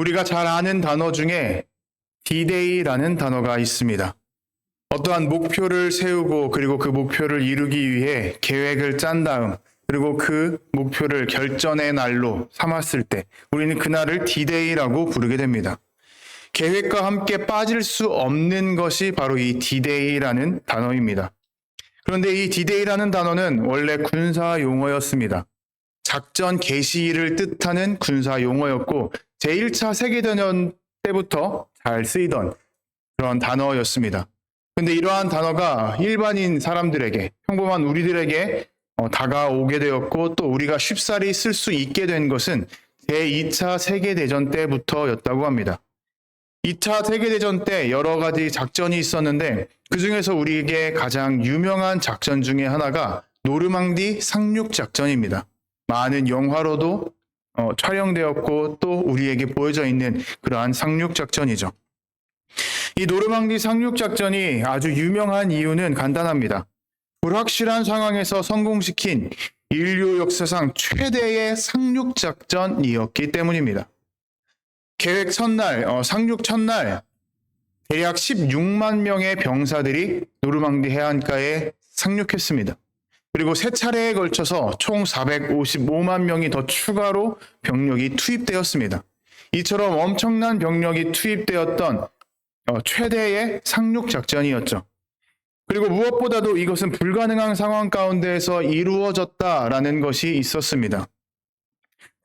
우리가 잘 아는 단어 중에 D-Day라는 단어가 있습니다. 어떠한 목표를 세우고 그리고 그 목표를 이루기 위해 계획을 짠 다음 그리고 그 목표를 결전의 날로 삼았을 때 우리는 그날을 D-Day라고 부르게 됩니다. 계획과 함께 빠질 수 없는 것이 바로 이 D-Day라는 단어입니다. 그런데 이 D-Day라는 단어는 원래 군사 용어였습니다. 작전 개시일을 뜻하는 군사 용어였고 제1차 세계대전 때부터 잘 쓰이던 그런 단어였습니다. 근데 이러한 단어가 일반인 사람들에게, 평범한 우리들에게 다가오게 되었고 또 우리가 쉽사리 쓸 수 있게 된 것은 제2차 세계대전 때부터였다고 합니다. 2차 세계대전 때 여러 가지 작전이 있었는데 그 중에서 우리에게 가장 유명한 작전 중에 하나가 노르망디 상륙작전입니다. 많은 영화로도 촬영되었고 또 우리에게 보여져 있는 그러한 상륙작전이죠. 이 노르망디 상륙작전이 아주 유명한 이유는 간단합니다. 불확실한 상황에서 성공시킨 인류 역사상 최대의 상륙작전이었기 때문입니다. 계획 첫날, 상륙 첫날 대략 16만 명의 병사들이 노르망디 해안가에 상륙했습니다. 그리고 세 차례에 걸쳐서 총 455만 명이 더 추가로 병력이 투입되었습니다. 이처럼 엄청난 병력이 투입되었던 최대의 상륙작전이었죠. 그리고 무엇보다도 이것은 불가능한 상황 가운데에서 이루어졌다라는 것이 있었습니다.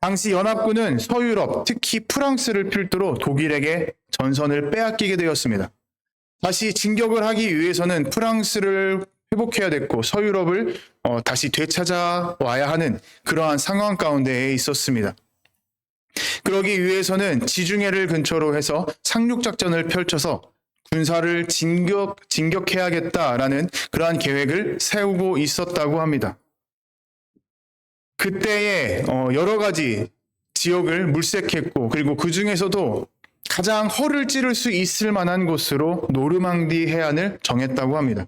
당시 연합군은 서유럽, 특히 프랑스를 필두로 독일에게 전선을 빼앗기게 되었습니다. 다시 진격을 하기 위해서는 프랑스를 회복해야 됐고 서유럽을 다시 되찾아와야 하는 그러한 상황 가운데에 있었습니다. 그러기 위해서는 지중해를 근처로 해서 상륙작전을 펼쳐서 군사를 진격해야겠다라는 그러한 계획을 세우고 있었다고 합니다. 그때에 여러 가지 지역을 물색했고 그리고 그 중에서도 가장 허를 찌를 수 있을 만한 곳으로 노르망디 해안을 정했다고 합니다.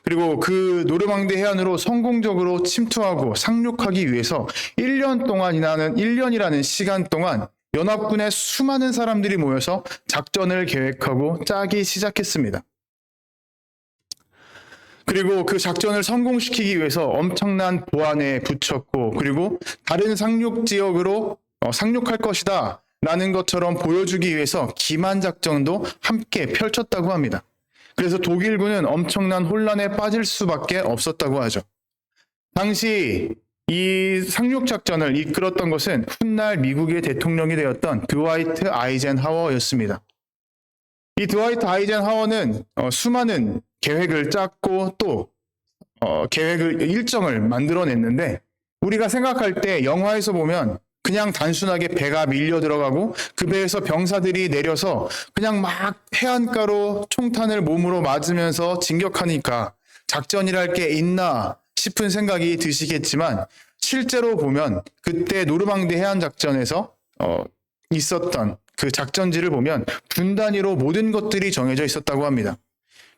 그리고 그 노르망디 해안으로 성공적으로 침투하고 상륙하기 위해서 1년이라는 시간 동안 연합군의 수많은 사람들이 모여서 작전을 계획하고 짜기 시작했습니다. 그리고 그 작전을 성공시키기 위해서 엄청난 보안에 붙였고 그리고 다른 상륙 지역으로 상륙할 것이다 라는 것처럼 보여주기 위해서 기만 작전도 함께 펼쳤다고 합니다. 그래서 독일군은 엄청난 혼란에 빠질 수밖에 없었다고 하죠. 당시 이 상륙작전을 이끌었던 것은 훗날 미국의 대통령이 되었던 드와이트 아이젠하워였습니다. 이 드와이트 아이젠하워는 수많은 계획을 짰고 또 일정을 만들어냈는데 우리가 생각할 때 영화에서 보면 그냥 단순하게 배가 밀려 들어가고 그 배에서 병사들이 내려서 그냥 막 해안가로 총탄을 몸으로 맞으면서 진격하니까 작전이랄 게 있나 싶은 생각이 드시겠지만 실제로 보면 그때 노르망디 해안 작전에서 있었던 그 작전지를 보면 분 단위로 모든 것들이 정해져 있었다고 합니다.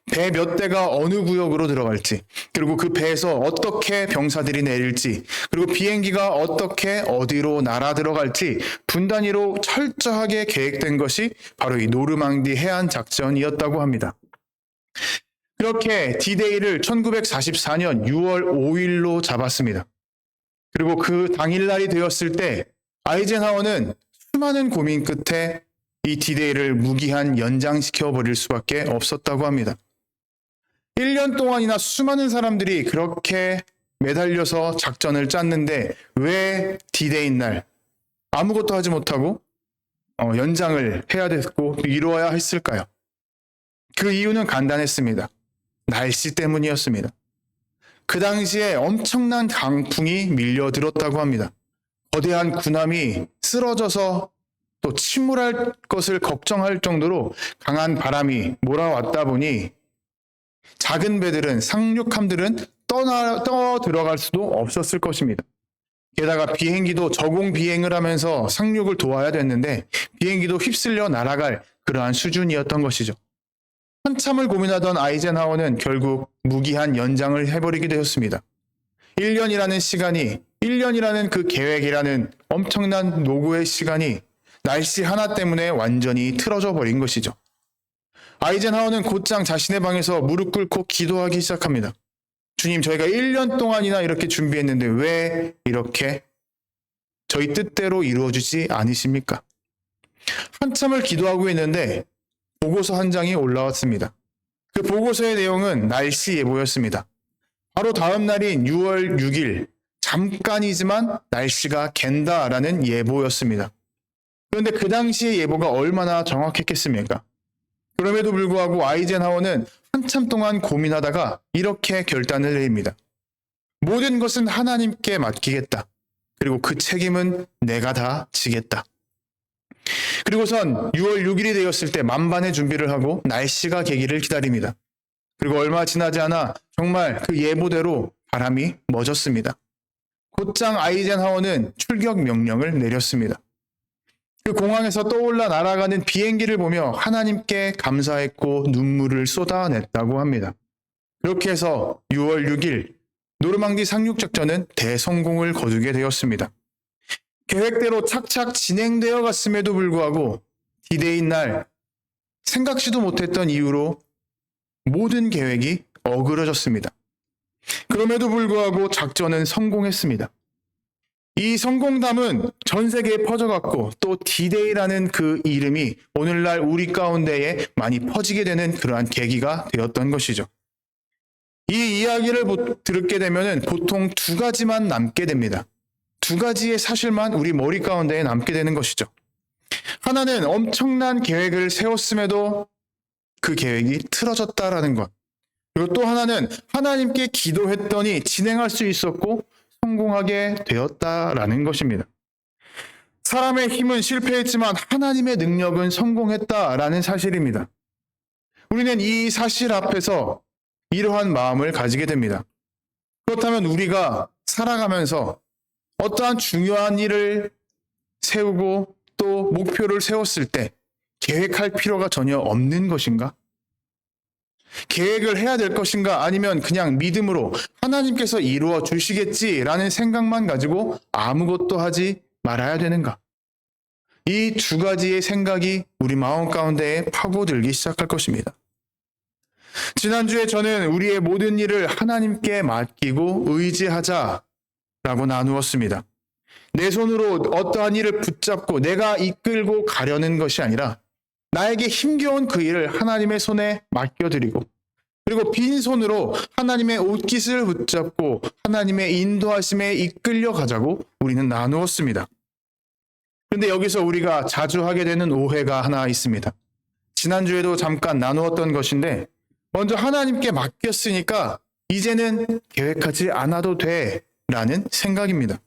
배 몇 대가 어느 구역으로 들어갈지, 그리고 그 배에서 어떻게 병사들이 내릴지, 그리고 비행기가 어떻게 어디로 날아 들어갈지 분 단위로 철저하게 계획된 것이 바로 이 노르망디 해안 작전이었다고 합니다. 그렇게 D-Day를 1944년 6월 5일로 잡았습니다. 그리고 그 당일날이 되었을 때 아이젠하워는 수많은 고민 끝에 이 D-Day를 무기한 연장시켜 버릴 수밖에 없었다고 합니다. 1년 동안이나 수많은 사람들이 그렇게 매달려서 작전을 짰는데 왜 D-Day 날 아무것도 하지 못하고 연장을 해야 됐고 이루어야 했을까요? 그 이유는 간단했습니다. 날씨 때문이었습니다. 그 당시에 엄청난 강풍이 밀려들었다고 합니다. 거대한 군함이 쓰러져서 또 침몰할 것을 걱정할 정도로 강한 바람이 몰아왔다 보니 작은 배들은 상륙함들은 떠 들어갈 수도 없었을 것입니다. 게다가 비행기도 저공 비행을 하면서 상륙을 도와야 됐는데 비행기도 휩쓸려 날아갈 그러한 수준이었던 것이죠. 한참을 고민하던 아이젠하워는 결국 무기한 연장을 해버리게 되었습니다. 1년이라는 그 계획이라는 엄청난 노고의 시간이 날씨 하나 때문에 완전히 틀어져 버린 것이죠. 아이젠하워는 곧장 자신의 방에서 무릎 꿇고 기도하기 시작합니다. 주님, 저희가 1년 동안이나 이렇게 준비했는데 왜 이렇게 저희 뜻대로 이루어지지 않으십니까? 한참을 기도하고 있는데 보고서 한 장이 올라왔습니다. 그 보고서의 내용은 날씨 예보였습니다. 바로 다음 날인 6월 6일, 잠깐이지만 날씨가 갠다라는 예보였습니다. 그런데 그 당시의 예보가 얼마나 정확했겠습니까? 그럼에도 불구하고 아이젠하워는 한참 동안 고민하다가 이렇게 결단을 내립니다. 모든 것은 하나님께 맡기겠다. 그리고 그 책임은 내가 다 지겠다. 그리고선 6월 6일이 되었을 때 만반의 준비를 하고 날씨가 개기를 기다립니다. 그리고 얼마 지나지 않아 정말 그 예보대로 바람이 멎었습니다. 곧장 아이젠하워는 출격 명령을 내렸습니다. 그 공항에서 떠올라 날아가는 비행기를 보며 하나님께 감사했고 눈물을 쏟아냈다고 합니다. 그렇게 해서 6월 6일 노르망디 상륙작전은 대성공을 거두게 되었습니다. 계획대로 착착 진행되어 갔음에도 불구하고 D-Day 날 생각지도 못했던 이유로 모든 계획이 어그러졌습니다. 그럼에도 불구하고 작전은 성공했습니다. 이 성공담은 전 세계에 퍼져갔고 또 D-Day라는 그 이름이 오늘날 우리 가운데에 많이 퍼지게 되는 그러한 계기가 되었던 것이죠. 이 이야기를 듣게 되면 보통 두 가지만 남게 됩니다. 두 가지의 사실만 우리 머리 가운데에 남게 되는 것이죠. 하나는 엄청난 계획을 세웠음에도 그 계획이 틀어졌다라는 것. 그리고 또 하나는 하나님께 기도했더니 진행할 수 있었고 성공하게 되었다라는 것입니다. 사람의 힘은 실패했지만 하나님의 능력은 성공했다라는 사실입니다. 우리는 이 사실 앞에서 이러한 마음을 가지게 됩니다. 그렇다면 우리가 살아가면서 어떠한 중요한 일을 세우고 또 목표를 세웠을 때 계획할 필요가 전혀 없는 것인가? 계획을 해야 될 것인가? 아니면 그냥 믿음으로 하나님께서 이루어 주시겠지라는 생각만 가지고 아무것도 하지 말아야 되는가? 이 두 가지의 생각이 우리 마음 가운데에 파고들기 시작할 것입니다. 지난주에 저는 우리의 모든 일을 하나님께 맡기고 의지하자라고 나누었습니다. 내 손으로 어떠한 일을 붙잡고 내가 이끌고 가려는 것이 아니라 나에게 힘겨운 그 일을 하나님의 손에 맡겨드리고 그리고 빈손으로 하나님의 옷깃을 붙잡고 하나님의 인도하심에 이끌려 가자고 우리는 나누었습니다. 그런데 여기서 우리가 자주 하게 되는 오해가 하나 있습니다. 지난주에도 잠깐 나누었던 것인데 먼저 하나님께 맡겼으니까 이제는 계획하지 않아도 돼라는 생각입니다.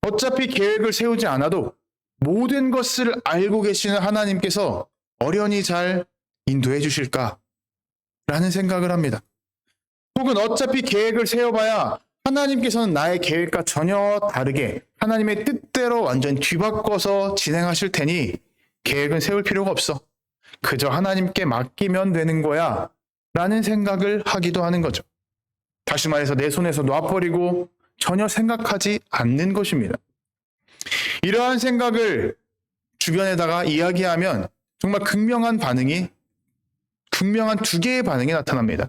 어차피 계획을 세우지 않아도 모든 것을 알고 계시는 하나님께서 어련히 잘 인도해 주실까? 라는 생각을 합니다. 혹은 어차피 계획을 세워봐야 하나님께서는 나의 계획과 전혀 다르게 하나님의 뜻대로 완전 뒤바꿔서 진행하실 테니 계획은 세울 필요가 없어. 그저 하나님께 맡기면 되는 거야. 라는 생각을 하기도 하는 거죠. 다시 말해서 내 손에서 놔버리고 전혀 생각하지 않는 것입니다. 이러한 생각을 주변에다가 이야기하면 정말 극명한 두 개의 반응이 나타납니다.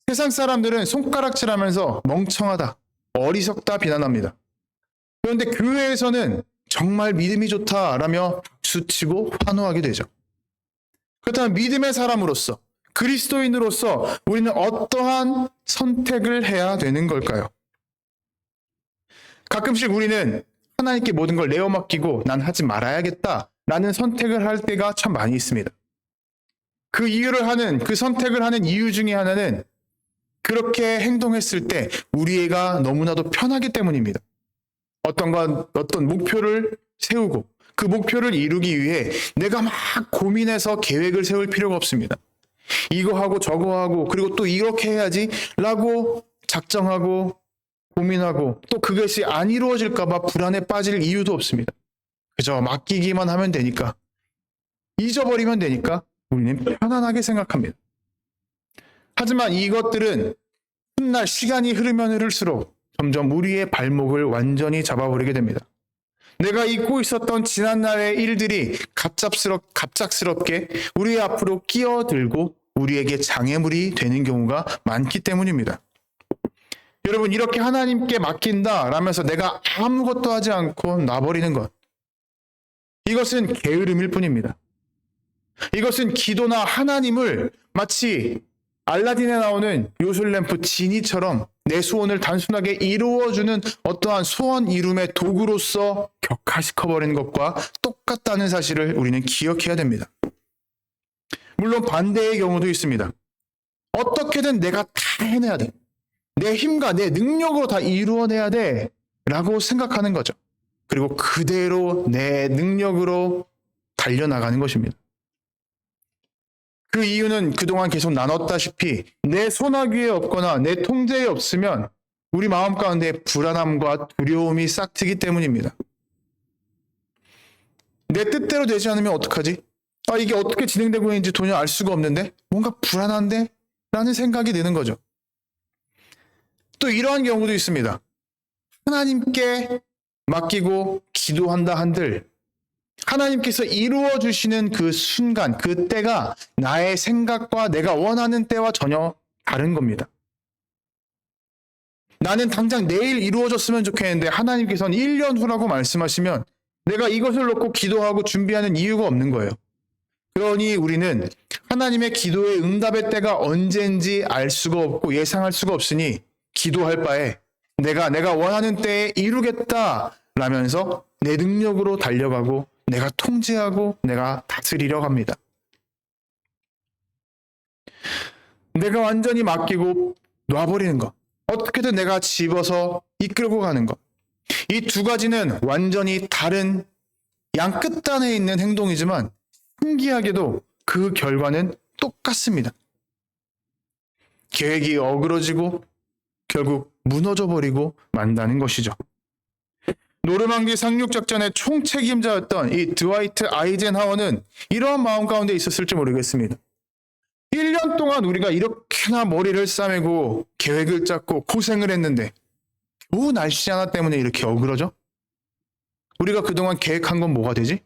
세상 사람들은 손가락질하면서 멍청하다, 어리석다 비난합니다. 그런데 교회에서는 정말 믿음이 좋다라며 박수치고 환호하게 되죠. 그렇다면 믿음의 사람으로서 그리스도인으로서 우리는 어떠한 선택을 해야 되는 걸까요? 가끔씩 우리는 하나님께 모든 걸 내어 맡기고 난 하지 말아야겠다라는 선택을 할 때가 참 많이 있습니다. 그 선택을 하는 이유 중에 하나는 그렇게 행동했을 때 우리가 너무나도 편하기 때문입니다. 어떤 목표를 세우고 그 목표를 이루기 위해 내가 막 고민해서 계획을 세울 필요가 없습니다. 이거 하고 저거 하고 그리고 또 이렇게 해야지 라고 작정하고 고민하고 또 그것이 안 이루어질까 봐 불안에 빠질 이유도 없습니다. 그저 맡기기만 하면 되니까, 잊어버리면 되니까 우리는 편안하게 생각합니다. 하지만 이것들은 훗날 시간이 흐르면 흐를수록 점점 우리의 발목을 완전히 잡아버리게 됩니다. 내가 잊고 있었던 지난날의 일들이 갑작스럽게 우리 앞으로 끼어들고 우리에게 장애물이 되는 경우가 많기 때문입니다. 여러분, 이렇게 하나님께 맡긴다 라면서 내가 아무것도 하지 않고 놔버리는 것, 이것은 게으름일 뿐입니다. 이것은 기도나 하나님을 마치 알라딘에 나오는 요술램프 지니처럼 내 소원을 단순하게 이루어주는 어떠한 소원 이룸의 도구로서 격화시켜버리는 것과 똑같다는 사실을 우리는 기억해야 됩니다. 물론 반대의 경우도 있습니다. 어떻게든 내가 다 해내야 돼. 내 힘과 내 능력으로 다 이루어내야 돼 라고 생각하는 거죠. 그리고 그대로 내 능력으로 달려나가는 것입니다. 그 이유는 그동안 계속 나눴다시피 내 손아귀에 없거나 내 통제에 없으면 우리 마음 가운데 불안함과 두려움이 싹트기 때문입니다. 내 뜻대로 되지 않으면 어떡하지? 이게 어떻게 진행되고 있는지 전혀 알 수가 없는데? 뭔가 불안한데? 라는 생각이 드는 거죠. 또 이러한 경우도 있습니다. 하나님께 맡기고 기도한다 한들 하나님께서 이루어 주시는 그 순간, 그 때가 나의 생각과 내가 원하는 때와 전혀 다른 겁니다. 나는 당장 내일 이루어졌으면 좋겠는데 하나님께서는 1년 후라고 말씀하시면 내가 이것을 놓고 기도하고 준비하는 이유가 없는 거예요. 그러니 우리는 하나님의 기도의 응답의 때가 언제인지 알 수가 없고 예상할 수가 없으니 기도할 바에 내가 원하는 때에 이루겠다 라면서 내 능력으로 달려가고 내가 통제하고 내가 다스리려 합니다. 내가 완전히 맡기고 놔버리는 것, 어떻게든 내가 집어서 이끌고 가는 것, 이 두 가지는 완전히 다른 양 끝단에 있는 행동이지만 신기하게도 그 결과는 똑같습니다. 계획이 어그러지고 결국 무너져버리고 만다는 것이죠. 노르망디 상륙작전의 총책임자였던 이 드와이트 아이젠하워는 이러한 마음 가운데 있었을지 모르겠습니다. 1년 동안 우리가 이렇게나 머리를 싸매고 계획을 짰고 고생을 했는데 겨우 날씨 하나 때문에 이렇게 어그러져? 우리가 그동안 계획한 건 뭐가 되지?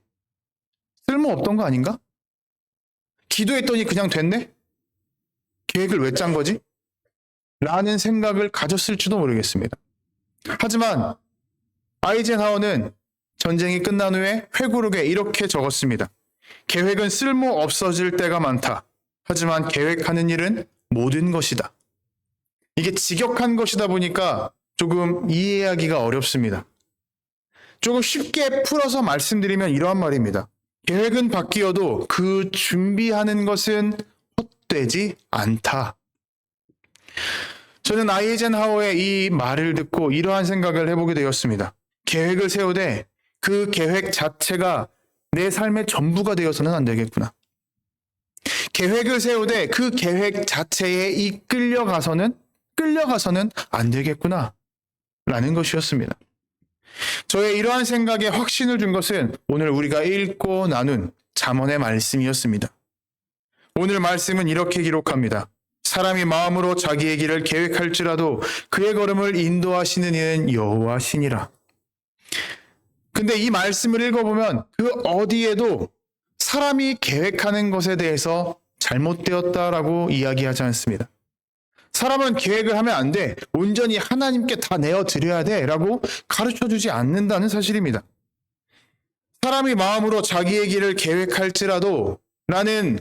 쓸모없던 거 아닌가? 기도했더니 그냥 됐네? 계획을 왜 짠 거지? 라는 생각을 가졌을지도 모르겠습니다. 하지만 아이젠하워는 전쟁이 끝난 후에 회고록에 이렇게 적었습니다. 계획은 쓸모 없어질 때가 많다. 하지만 계획하는 일은 모든 것이다. 이게 직역한 것이다 보니까 조금 이해하기가 어렵습니다. 조금 쉽게 풀어서 말씀드리면 이러한 말입니다. 계획은 바뀌어도 그 준비하는 것은 헛되지 않다. 저는 아이젠하워의 이 말을 듣고 이러한 생각을 해보게 되었습니다. 계획을 세우되 그 계획 자체가 내 삶의 전부가 되어서는 안 되겠구나. 계획을 세우되 그 계획 자체에 끌려가서는 안 되겠구나 라는 것이었습니다. 저의 이러한 생각에 확신을 준 것은 오늘 우리가 읽고 나눈 잠언의 말씀이었습니다. 오늘 말씀은 이렇게 기록합니다. 사람이 마음으로 자기의 길을 계획할지라도 그의 걸음을 인도하시는 이는 여호와시니라. 근데 이 말씀을 읽어보면 그 어디에도 사람이 계획하는 것에 대해서 잘못되었다라고 이야기하지 않습니다. 사람은 계획을 하면 안 돼. 온전히 하나님께 다 내어드려야 돼. 라고 가르쳐주지 않는다는 사실입니다. 사람이 마음으로 자기의 길을 계획할지라도 라는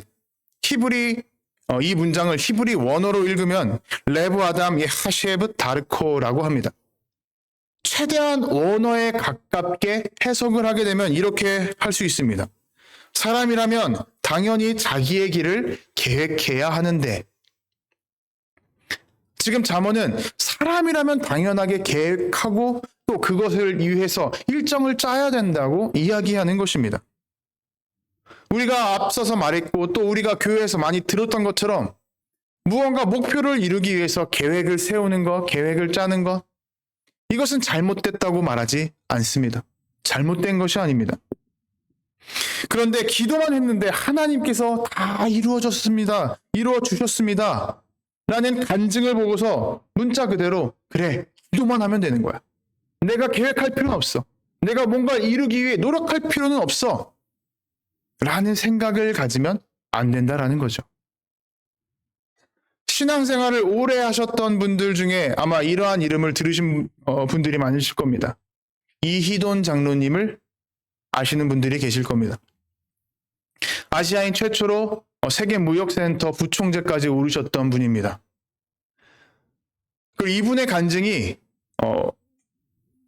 이 문장을 히브리 원어로 읽으면 레브 아담 예하셰브 다르코라고 합니다. 최대한 원어에 가깝게 해석을 하게 되면 이렇게 할 수 있습니다. 사람이라면 당연히 자기의 길을 계획해야 하는데, 지금 잠언은 사람이라면 당연하게 계획하고 또 그것을 위해서 일정을 짜야 된다고 이야기하는 것입니다. 우리가 앞서서 말했고 또 우리가 교회에서 많이 들었던 것처럼 무언가 목표를 이루기 위해서 계획을 세우는 것, 계획을 짜는 것, 이것은 잘못됐다고 말하지 않습니다. 잘못된 것이 아닙니다. 그런데 기도만 했는데 하나님께서 다 이루어졌습니다. 이루어주셨습니다. 라는 간증을 보고서 문자 그대로 그래, 기도만 하면 되는 거야. 내가 계획할 필요는 없어. 내가 뭔가 이루기 위해 노력할 필요는 없어. 라는 생각을 가지면 안 된다라는 거죠. 신앙생활을 오래 하셨던 분들 중에 아마 이러한 이름을 들으신 분들이 많으실 겁니다. 이희돈 장로님을 아시는 분들이 계실 겁니다. 아시아인 최초로 세계무역센터 부총재까지 오르셨던 분입니다. 그리고 이분의 간증이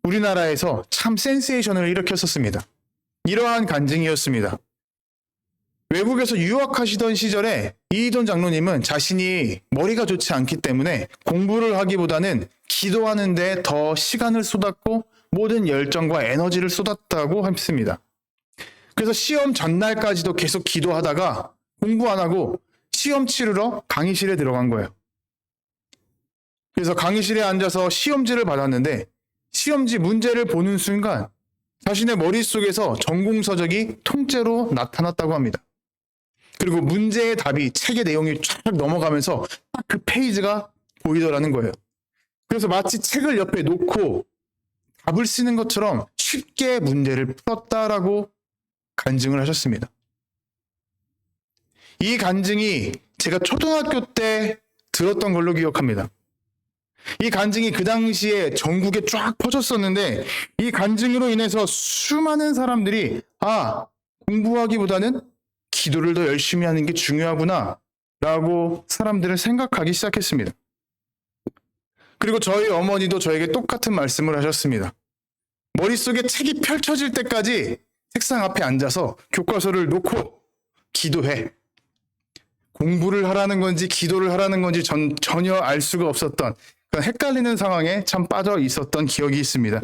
우리나라에서 참 센세이션을 일으켰었습니다. 이러한 간증이었습니다. 외국에서 유학하시던 시절에 이희돈 장로님은 자신이 머리가 좋지 않기 때문에 공부를 하기보다는 기도하는 데 더 시간을 쏟았고 모든 열정과 에너지를 쏟았다고 했습니다. 그래서 시험 전날까지도 계속 기도하다가 공부 안 하고 시험 치르러 강의실에 들어간 거예요. 그래서 강의실에 앉아서 시험지를 받았는데 시험지 문제를 보는 순간 자신의 머릿속에서 전공서적이 통째로 나타났다고 합니다. 그리고 문제의 답이 책의 내용이 쫙 넘어가면서 딱 그 페이지가 보이더라는 거예요. 그래서 마치 책을 옆에 놓고 답을 쓰는 것처럼 쉽게 문제를 풀었다라고 간증을 하셨습니다. 이 간증이 제가 초등학교 때 들었던 걸로 기억합니다. 이 간증이 그 당시에 전국에 쫙 퍼졌었는데 이 간증으로 인해서 수많은 사람들이 공부하기보다는 기도를 더 열심히 하는 게 중요하구나 라고 사람들은 생각하기 시작했습니다. 그리고 저희 어머니도 저에게 똑같은 말씀을 하셨습니다. 머릿속에 책이 펼쳐질 때까지 책상 앞에 앉아서 교과서를 놓고 기도해. 공부를 하라는 건지 기도를 하라는 건지 전혀 알 수가 없었던 그런 헷갈리는 상황에 참 빠져 있었던 기억이 있습니다.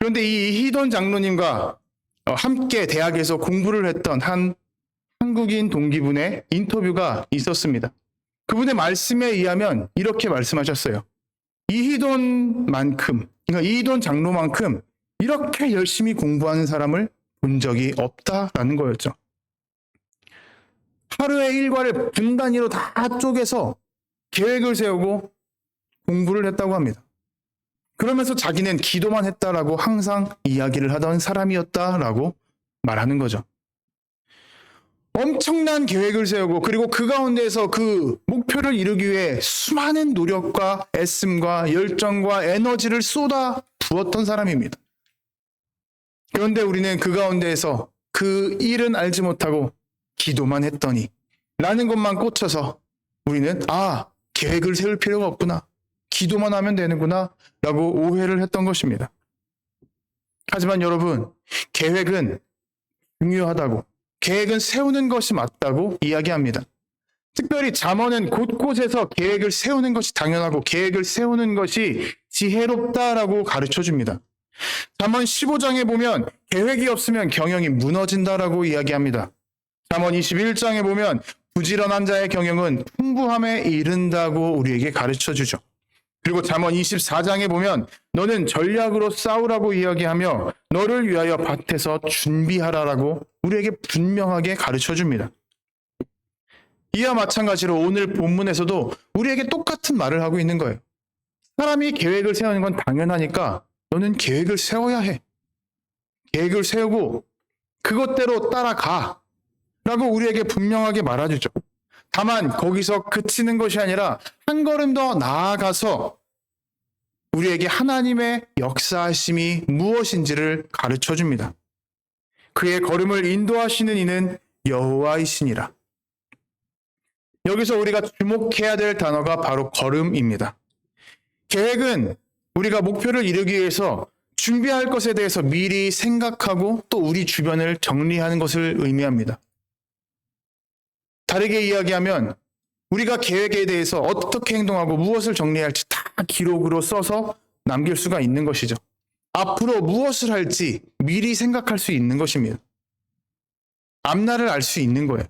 그런데 이 이희돈 장로님과 함께 대학에서 공부를 했던 한 한국인 동기분의 인터뷰가 있었습니다. 그분의 말씀에 의하면 이렇게 말씀하셨어요. 이희돈 장로만큼 이렇게 열심히 공부하는 사람을 본 적이 없다라는 거였죠. 하루의 일과를 분 단위로 다 쪼개서 계획을 세우고 공부를 했다고 합니다. 그러면서 자기는 기도만 했다라고 항상 이야기를 하던 사람이었다라고 말하는 거죠. 엄청난 계획을 세우고 그리고 그 가운데에서 그 목표를 이루기 위해 수많은 노력과 애씀과 열정과 에너지를 쏟아 부었던 사람입니다. 그런데 우리는 그 가운데에서 그 일은 알지 못하고 기도만 했더니 라는 것만 꽂혀서 우리는 계획을 세울 필요가 없구나. 기도만 하면 되는구나 라고 오해를 했던 것입니다. 하지만 여러분, 계획은 중요하다고, 계획은 세우는 것이 맞다고 이야기합니다. 특별히 잠언은 곳곳에서 계획을 세우는 것이 당연하고 계획을 세우는 것이 지혜롭다라고 가르쳐줍니다. 잠언 15장에 보면 계획이 없으면 경영이 무너진다라고 이야기합니다. 잠언 21장에 보면 부지런한 자의 경영은 풍부함에 이른다고 우리에게 가르쳐주죠. 그리고 잠언 24장에 보면 너는 전략으로 싸우라고 이야기하며 너를 위하여 밭에서 준비하라라고 우리에게 분명하게 가르쳐줍니다. 이와 마찬가지로 오늘 본문에서도 우리에게 똑같은 말을 하고 있는 거예요. 사람이 계획을 세우는 건 당연하니까 너는 계획을 세워야 해. 계획을 세우고 그것대로 따라가 라고 우리에게 분명하게 말해주죠. 다만 거기서 그치는 것이 아니라 한 걸음 더 나아가서 우리에게 하나님의 역사하심이 무엇인지를 가르쳐줍니다. 그의 걸음을 인도하시는 이는 여호와이시니라. 여기서 우리가 주목해야 될 단어가 바로 걸음입니다. 계획은 우리가 목표를 이루기 위해서 준비할 것에 대해서 미리 생각하고 또 우리 주변을 정리하는 것을 의미합니다. 다르게 이야기하면 우리가 계획에 대해서 어떻게 행동하고 무엇을 정리할지 다 기록으로 써서 남길 수가 있는 것이죠. 앞으로 무엇을 할지 미리 생각할 수 있는 것입니다. 앞날을 알 수 있는 거예요.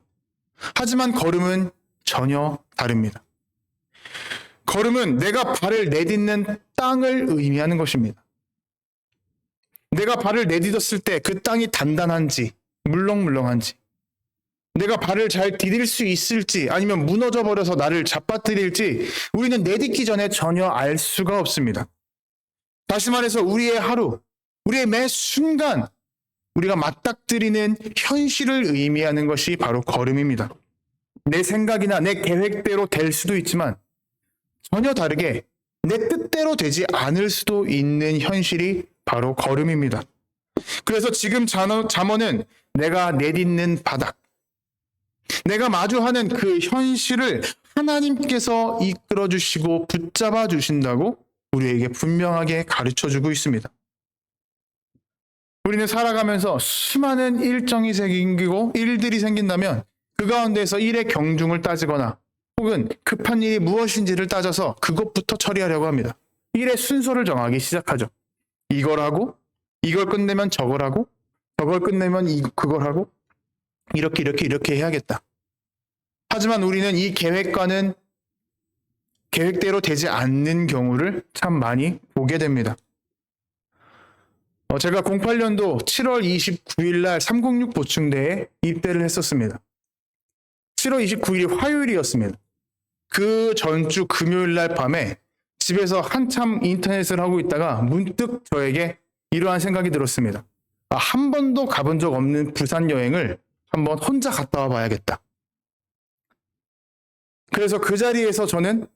하지만 걸음은 전혀 다릅니다. 걸음은 내가 발을 내딛는 땅을 의미하는 것입니다. 내가 발을 내딛었을 때 그 땅이 단단한지 물렁물렁한지 내가 발을 잘 디딜 수 있을지 아니면 무너져 버려서 나를 잡아뜨릴지 우리는 내딛기 전에 전혀 알 수가 없습니다. 다시 말해서 우리의 하루, 우리의 매 순간 우리가 맞닥뜨리는 현실을 의미하는 것이 바로 걸음입니다. 내 생각이나 내 계획대로 될 수도 있지만 전혀 다르게 내 뜻대로 되지 않을 수도 있는 현실이 바로 걸음입니다. 그래서 지금 잠언은 내가 내딛는 바닥, 내가 마주하는 그 현실을 하나님께서 이끌어 주시고 붙잡아 주신다고 우리에게 분명하게 가르쳐 주고 있습니다. 우리는 살아가면서 수많은 일정이 생기고 일들이 생긴다면 그 가운데서 일의 경중을 따지거나 혹은 급한 일이 무엇인지를 따져서 그것부터 처리하려고 합니다. 일의 순서를 정하기 시작하죠. 이걸 하고 이걸 끝내면 저걸 하고 저걸 끝내면 그걸 하고 이렇게 해야겠다. 하지만 우리는 이 계획과는 계획대로 되지 않는 경우를 참 많이 보게 됩니다. 제가 08년도 7월 29일 날 306 보충대에 입대를 했었습니다. 7월 29일이 화요일이었습니다. 그 전주 금요일 날 밤에 집에서 한참 인터넷을 하고 있다가 문득 저에게 이러한 생각이 들었습니다. 한 번도 가본 적 없는 부산 여행을 한번 혼자 갔다 와 봐야겠다. 그래서 그 자리에서 저는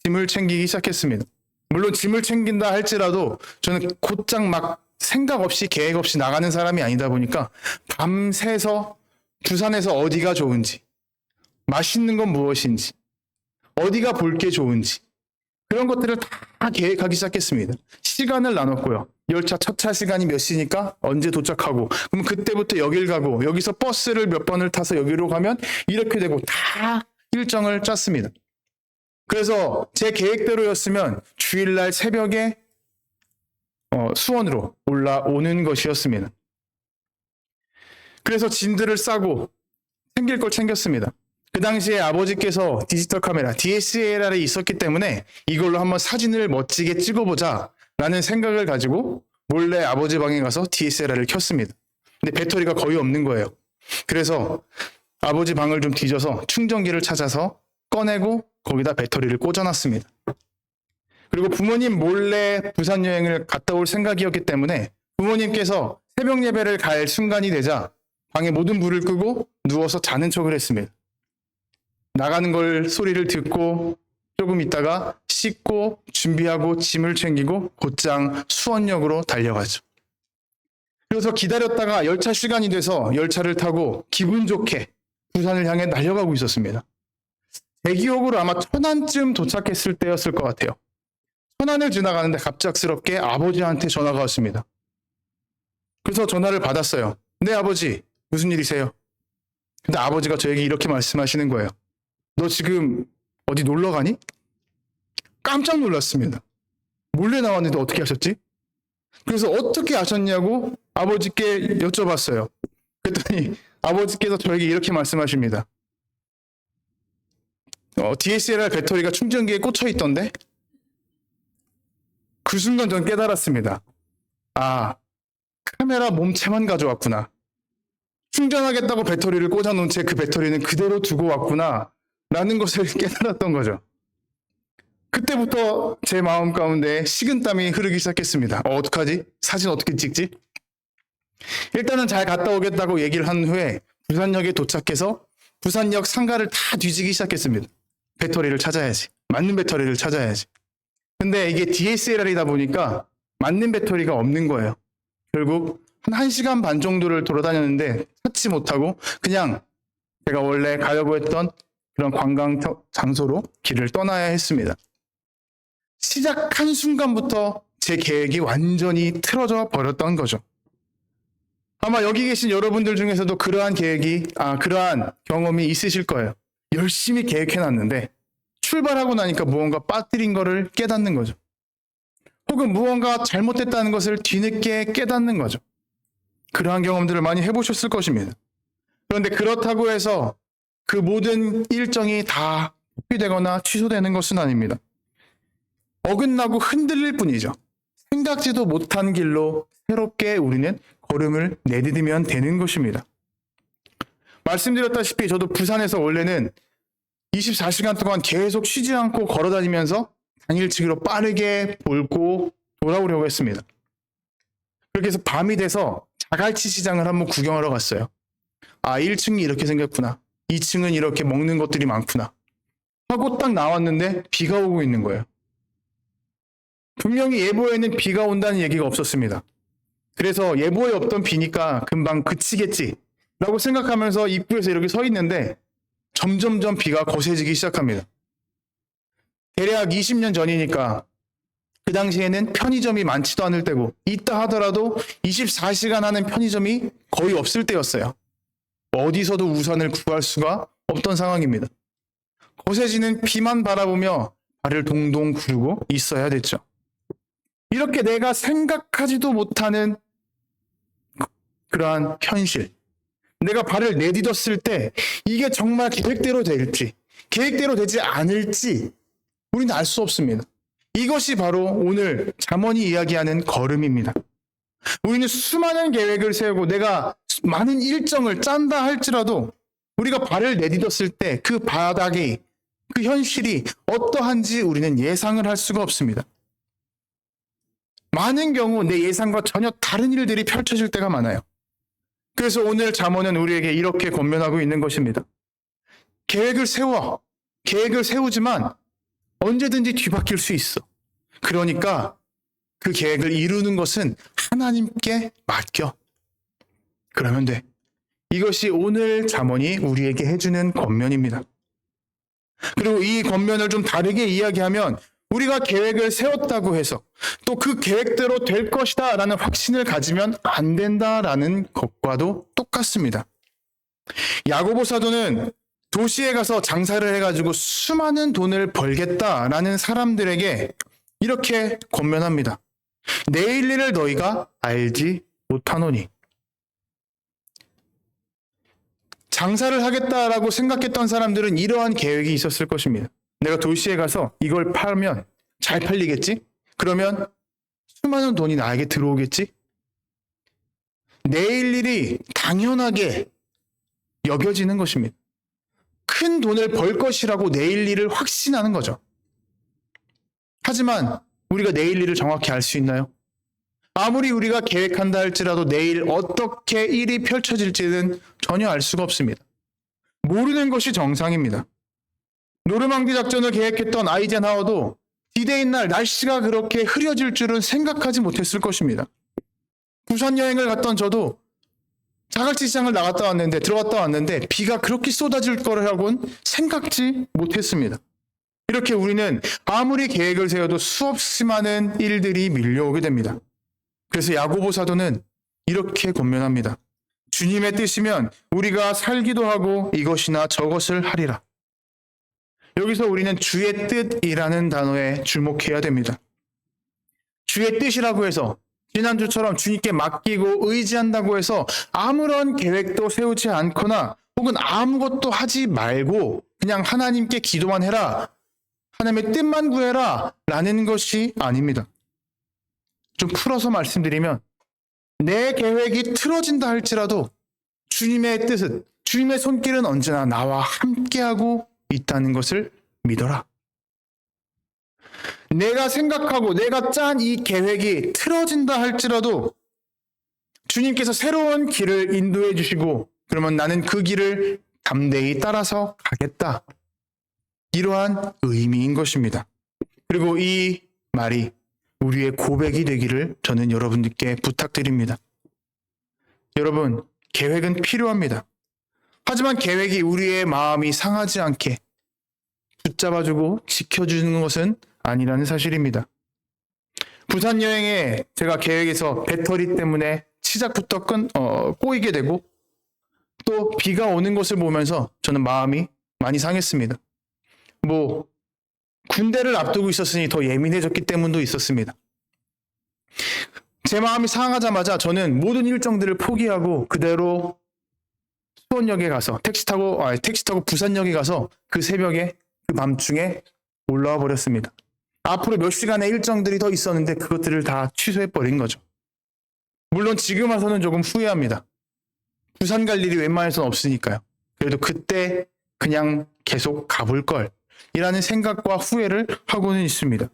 짐을 챙기기 시작했습니다. 물론 짐을 챙긴다 할지라도 저는 곧장 막 생각 없이 계획 없이 나가는 사람이 아니다 보니까 밤새서 부산에서 어디가 좋은지, 맛있는 건 무엇인지, 어디가 볼 게 좋은지 그런 것들을 다 계획하기 시작했습니다. 시간을 나눴고요. 열차 첫 차 시간이 몇 시니까 언제 도착하고 그럼 그때부터 여길 가고 여기서 버스를 몇 번을 타서 여기로 가면 이렇게 되고 다 일정을 짰습니다. 그래서 제 계획대로였으면 주일날 새벽에 수원으로 올라오는 것이었습니다. 그래서 짐들을 싸고 챙길 걸 챙겼습니다. 그 당시에 아버지께서 디지털 카메라 DSLR이 있었기 때문에 이걸로 한번 사진을 멋지게 찍어보자 라는 생각을 가지고 몰래 아버지 방에 가서 DSLR을 켰습니다. 근데 배터리가 거의 없는 거예요. 그래서 아버지 방을 좀 뒤져서 충전기를 찾아서 꺼내고 거기다 배터리를 꽂아놨습니다. 그리고 부모님 몰래 부산 여행을 갔다 올 생각이었기 때문에 부모님께서 새벽 예배를 갈 순간이 되자 방에 모든 불을 끄고 누워서 자는 척을 했습니다. 나가는 걸 소리를 듣고 조금 있다가 씻고 준비하고 짐을 챙기고 곧장 수원역으로 달려가죠. 그래서 기다렸다가 열차 시간이 돼서 열차를 타고 기분 좋게 부산을 향해 날아가고 있었습니다. 제 기억으로 아마 천안쯤 도착했을 때였을 것 같아요. 천안을 지나가는데 갑작스럽게 아버지한테 전화가 왔습니다. 그래서 전화를 받았어요. 네, 아버지, 무슨 일이세요? 근데 아버지가 저에게 이렇게 말씀하시는 거예요. 너 지금 어디 놀러 가니? 깜짝 놀랐습니다. 몰래 나왔는데 어떻게 하셨지? 그래서 어떻게 아셨냐고 아버지께 여쭤봤어요. 그랬더니 아버지께서 저에게 이렇게 말씀하십니다. DSLR 배터리가 충전기에 꽂혀 있던데? 그 순간 전 깨달았습니다. 카메라 몸체만 가져왔구나. 충전하겠다고 배터리를 꽂아놓은 채 그 배터리는 그대로 두고 왔구나 라는 것을 깨달았던 거죠. 그때부터 제 마음 가운데 식은땀이 흐르기 시작했습니다. 어떡하지? 사진 어떻게 찍지? 일단은 잘 갔다 오겠다고 얘기를 한 후에 부산역에 도착해서 부산역 상가를 다 뒤지기 시작했습니다. 배터리를 찾아야지. 맞는 배터리를 찾아야지. 근데 이게 DSLR이다 보니까 맞는 배터리가 없는 거예요. 결국 한 1시간 반 정도를 돌아다녔는데 찾지 못하고 그냥 제가 원래 가려고 했던 그런 관광 장소로 길을 떠나야 했습니다. 시작한 순간부터 제 계획이 완전히 틀어져 버렸던 거죠. 아마 여기 계신 여러분들 중에서도 그러한 경험이 있으실 거예요. 열심히 계획해놨는데 출발하고 나니까 무언가 빠뜨린 거를 깨닫는 거죠. 혹은 무언가 잘못됐다는 것을 뒤늦게 깨닫는 거죠. 그러한 경험들을 많이 해보셨을 것입니다. 그런데 그렇다고 해서 그 모든 일정이 다 포기되거나 취소되는 것은 아닙니다. 어긋나고 흔들릴 뿐이죠. 생각지도 못한 길로 새롭게 우리는 걸음을 내디디면 되는 것입니다. 말씀드렸다시피 저도 부산에서 원래는 24시간 동안 계속 쉬지 않고 걸어다니면서 당일치기로 빠르게 볼고 돌아오려고 했습니다. 그렇게 해서 밤이 돼서 자갈치 시장을 한번 구경하러 갔어요. 아, 1층이 이렇게 생겼구나. 2층은 이렇게 먹는 것들이 많구나. 하고 딱 나왔는데 비가 오고 있는 거예요. 분명히 예보에는 비가 온다는 얘기가 없었습니다. 그래서 예보에 없던 비니까 금방 그치겠지 라고 생각하면서 입구에서 이렇게 서 있는데 점점점 비가 거세지기 시작합니다. 대략 20년 전이니까 그 당시에는 편의점이 많지도 않을 때고 있다 하더라도 24시간 하는 편의점이 거의 없을 때였어요. 어디서도 우산을 구할 수가 없던 상황입니다. 거세지는 비만 바라보며 발을 동동 구르고 있어야 됐죠. 이렇게 내가 생각하지도 못하는 그러한 현실, 내가 발을 내딛었을 때 이게 정말 계획대로 될지 계획대로 되지 않을지 우리는 알 수 없습니다. 이것이 바로 오늘 잠언이 이야기하는 걸음입니다. 우리는 수많은 계획을 세우고 내가 많은 일정을 짠다 할지라도 우리가 발을 내딛었을 때 그 바닥이, 그 현실이 어떠한지 우리는 예상을 할 수가 없습니다. 많은 경우 내 예상과 전혀 다른 일들이 펼쳐질 때가 많아요. 그래서 오늘 잠언은 우리에게 이렇게 권면하고 있는 것입니다. 계획을 세워. 계획을 세우지만 언제든지 뒤바뀔 수 있어. 그러니까 그 계획을 이루는 것은 하나님께 맡겨. 그러면 돼. 이것이 오늘 잠언이 우리에게 해주는 권면입니다. 그리고 이 권면을 좀 다르게 이야기하면 우리가 계획을 세웠다고 해서 또 그 계획대로 될 것이다 라는 확신을 가지면 안 된다라는 것과도 똑같습니다. 야고보 사도는 도시에 가서 장사를 해가지고 수많은 돈을 벌겠다라는 사람들에게 이렇게 권면합니다. 내일 일을 너희가 알지 못하노니. 장사를 하겠다라고 생각했던 사람들은 이러한 계획이 있었을 것입니다. 내가 도시에 가서 이걸 팔면 잘 팔리겠지? 그러면 수많은 돈이 나에게 들어오겠지? 내일 일이 당연하게 여겨지는 것입니다. 큰 돈을 벌 것이라고 내일 일을 확신하는 거죠. 하지만 우리가 내일 일을 정확히 알 수 있나요? 아무리 우리가 계획한다 할지라도 내일 어떻게 일이 펼쳐질지는 전혀 알 수가 없습니다. 모르는 것이 정상입니다. 노르망디 작전을 계획했던 아이젠하워도 디데이 날 날씨가 그렇게 흐려질 줄은 생각하지 못했을 것입니다. 부산 여행을 갔던 저도 자갈치 시장을 들어갔다 왔는데 비가 그렇게 쏟아질 거라고는 생각지 못했습니다. 이렇게 우리는 아무리 계획을 세워도 수없이 많은 일들이 밀려오게 됩니다. 그래서 야고보 사도는 이렇게 권면합니다. 주님의 뜻이면 우리가 살기도 하고 이것이나 저것을 하리라. 여기서 우리는 주의 뜻이라는 단어에 주목해야 됩니다. 주의 뜻이라고 해서 지난주처럼 주님께 맡기고 의지한다고 해서 아무런 계획도 세우지 않거나 혹은 아무것도 하지 말고 그냥 하나님께 기도만 해라, 하나님의 뜻만 구해라 라는 것이 아닙니다. 좀 풀어서 말씀드리면 내 계획이 틀어진다 할지라도 주님의 뜻은, 주님의 손길은 언제나 나와 함께하고 있다는 것을 믿어라. 내가 생각하고 내가 짠 이 계획이 틀어진다 할지라도 주님께서 새로운 길을 인도해 주시고 그러면 나는 그 길을 담대히 따라서 가겠다. 이러한 의미인 것입니다. 그리고 이 말이 우리의 고백이 되기를 저는 여러분들께 부탁드립니다. 여러분, 계획은 필요합니다. 하지만 계획이 우리의 마음이 상하지 않게 붙잡아주고 지켜주는 것은 아니라는 사실입니다. 부산 여행에 제가 계획에서 배터리 때문에 시작부터 꼬이게 되고 또 비가 오는 것을 보면서 저는 마음이 많이 상했습니다. 군대를 앞두고 있었으니 더 예민해졌기 때문도 있었습니다. 제 마음이 상하자마자 저는 모든 일정들을 포기하고 그대로 수원역에 가서 택시 타고 부산역에 가서 그 새벽에 그 밤중에 올라와 버렸습니다. 앞으로 몇 시간의 일정들이 더 있었는데 그것들을 다 취소해버린 거죠. 물론 지금 와서는 조금 후회합니다. 부산 갈 일이 웬만해서는 없으니까요. 그래도 그때 그냥 계속 가볼 걸 이라는 생각과 후회를 하고는 있습니다.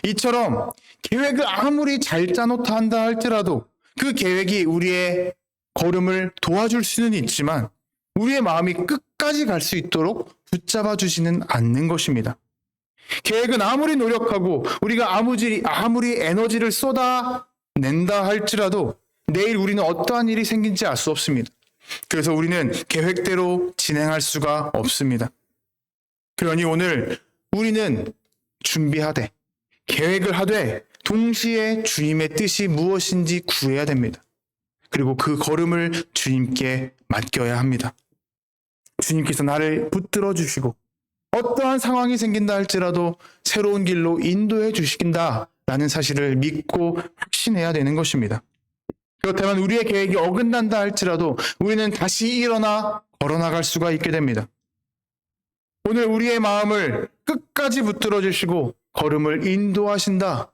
이처럼 계획을 아무리 잘 짜놓다 한다 할지라도 그 계획이 우리의 걸음을 도와줄 수는 있지만 우리의 마음이 끝까지 갈 수 있도록 붙잡아 주지는 않는 것입니다. 계획은 아무리 노력하고 우리가 아무리 에너지를 쏟아낸다 할지라도 내일 우리는 어떠한 일이 생긴지 알 수 없습니다. 그래서 우리는 계획대로 진행할 수가 없습니다. 그러니 오늘 우리는 준비하되 계획을 하되 동시에 주님의 뜻이 무엇인지 구해야 됩니다. 그리고 그 걸음을 주님께 맡겨야 합니다. 주님께서 나를 붙들어 주시고 어떠한 상황이 생긴다 할지라도 새로운 길로 인도해 주신다라는 사실을 믿고 확신해야 되는 것입니다. 그렇다면 우리의 계획이 어긋난다 할지라도 우리는 다시 일어나 걸어나갈 수가 있게 됩니다. 오늘 우리의 마음을 끝까지 붙들어 주시고 걸음을 인도하신다.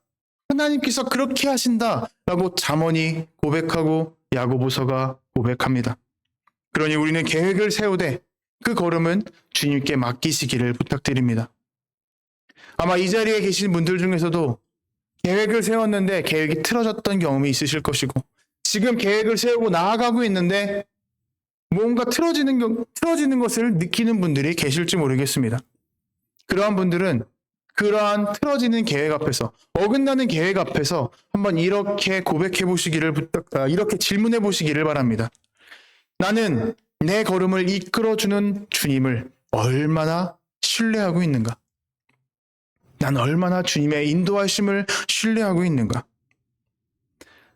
하나님께서 그렇게 하신다라고 잠언이 고백하고 야고보서가 고백합니다. 그러니 우리는 계획을 세우되 그 걸음은 주님께 맡기시기를 부탁드립니다. 아마 이 자리에 계신 분들 중에서도 계획을 세웠는데 계획이 틀어졌던 경험이 있으실 것이고 지금 계획을 세우고 나아가고 있는데 뭔가 틀어지는 것을 느끼는 분들이 계실지 모르겠습니다. 그러한 분들은 그러한 틀어지는 계획 앞에서 어긋나는 계획 앞에서 한번 이렇게 이렇게 질문해 보시기를 바랍니다. 나는 내 걸음을 이끌어주는 주님을 얼마나 신뢰하고 있는가? 난 얼마나 주님의 인도하심을 신뢰하고 있는가?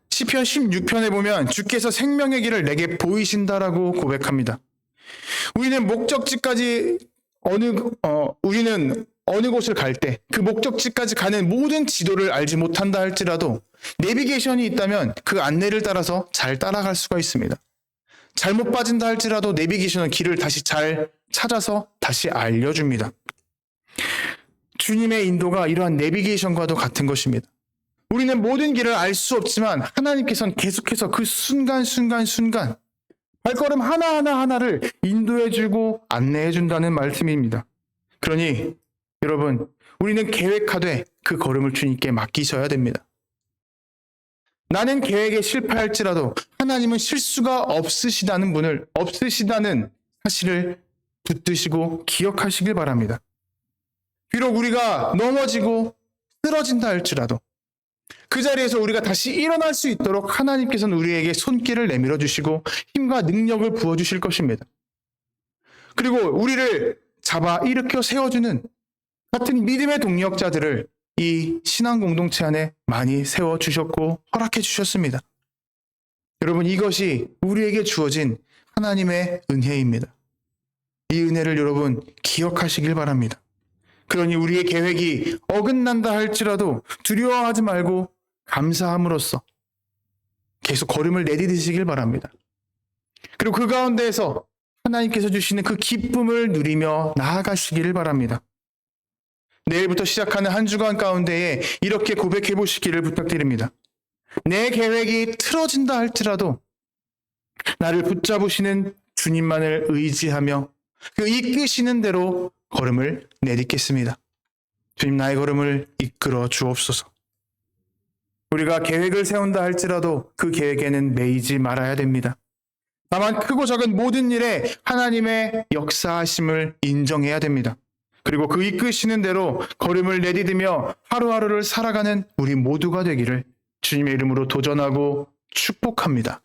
시편 16편에 보면 주께서 생명의 길을 내게 보이신다라고 고백합니다. 우리는 어느 곳을 갈 때 그 목적지까지 가는 모든 지도를 알지 못한다 할지라도 내비게이션이 있다면 그 안내를 따라서 잘 따라갈 수가 있습니다. 잘못 빠진다 할지라도 내비게이션은 길을 다시 잘 찾아서 다시 알려줍니다. 주님의 인도가 이러한 내비게이션과도 같은 것입니다. 우리는 모든 길을 알 수 없지만 하나님께서는 계속해서 그 순간 발걸음 하나를 인도해주고 안내해준다는 말씀입니다. 그러니 여러분, 우리는 계획하되 그 걸음을 주님께 맡기셔야 됩니다. 나는 계획에 실패할지라도 하나님은 실수가 없으시다는 사실을 붙드시고 기억하시길 바랍니다. 비록 우리가 넘어지고 쓰러진다 할지라도 그 자리에서 우리가 다시 일어날 수 있도록 하나님께서는 우리에게 손길을 내밀어 주시고 힘과 능력을 부어 주실 것입니다. 그리고 우리를 잡아 일으켜 세워주는 같은 믿음의 동력자들을 이 신앙 공동체 안에 많이 세워주셨고 허락해 주셨습니다. 여러분, 이것이 우리에게 주어진 하나님의 은혜입니다. 이 은혜를 여러분 기억하시길 바랍니다. 그러니 우리의 계획이 어긋난다 할지라도 두려워하지 말고 감사함으로써 계속 걸음을 내디디시길 바랍니다. 그리고 그 가운데에서 하나님께서 주시는 그 기쁨을 누리며 나아가시기를 바랍니다. 내일부터 시작하는 한 주간 가운데에 이렇게 고백해 보시기를 부탁드립니다. 내 계획이 틀어진다 할지라도 나를 붙잡으시는 주님만을 의지하며 그 이끄시는 대로 걸음을 내딛겠습니다. 주님, 나의 걸음을 이끌어 주옵소서. 우리가 계획을 세운다 할지라도 그 계획에는 매이지 말아야 됩니다. 다만 크고 작은 모든 일에 하나님의 역사하심을 인정해야 됩니다. 그리고 그 이끄시는 대로 걸음을 내디디며 하루하루를 살아가는 우리 모두가 되기를 주님의 이름으로 도전하고 축복합니다.